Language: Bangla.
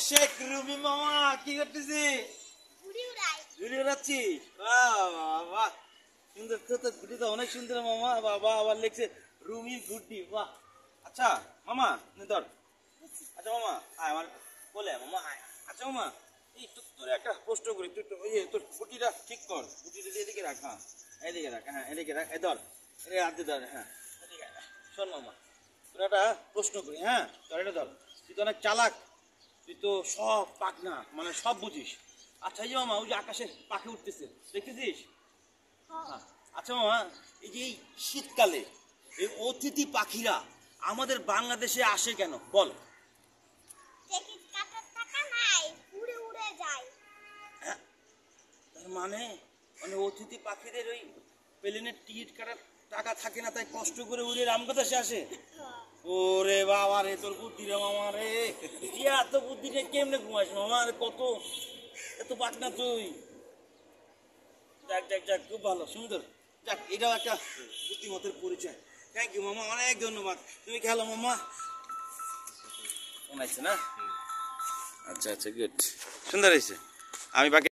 শেখ রুমি মামা কি করতেছি? ঘুড়ি উড়াচ্ছি। বাহ সুন্দর তো, ঘুড়ি তো অনেক সুন্দর মামা। বাবা আবার লিখছে রুমির ঘুড়ি। বাহ আচ্ছা মামা ধর। আচ্ছা মামা আমার বলে মামা আচ্ছা মামা এই তোর একটা প্রশ্ন করি, তুই তোর গুটিটা ঠিক কর, গুটিটা এদিকে রাখ। হ্যাঁ এদিকে রাখ, হ্যাঁ এদিকে রাখ, ধর এদিকে হাত দিয়ে ধর। হ্যাঁ এদিকে শোন মামা, তোর একটা প্রশ্ন করি। হ্যাঁ তোর এটা ধর, তুই তো অনেক চালাক, তুই তো সব পাক না মানে সব বুঝিস। আচ্ছা এই যে মামা ওই যে আকাশে পাখি উঠতেছে দেখতেছিস? আচ্ছা মামা এই যে এই শীতকালে এই অতিথি পাখিরা আমাদের বাংলাদেশে আসে কেন বল? তার মানে মানে অতিথি পাখিদের ওই প্লেনের টিকিট কাটার টাকা থাকে না, তাই কষ্ট করে উড়ে রামগতিতে আসে। ওরে বাবা রে, তোর বুদ্ধি রে মামা রে, এত বুদ্ধিটা কেমনে ঘুমাইস মামা রে? কত এত পাক না তুই। যাক যাক যাক, খুব ভালো সুন্দর। যাক এটাও একটা বুদ্ধিমতের পরিচয়। থ্যাংক ইউ মামা, অনেক ধন্যবাদ। তুমি খেলো মামা। শোনাইছে না? আচ্ছা আচ্ছা গুড, সুন্দর হয়েছে। আমি বাকি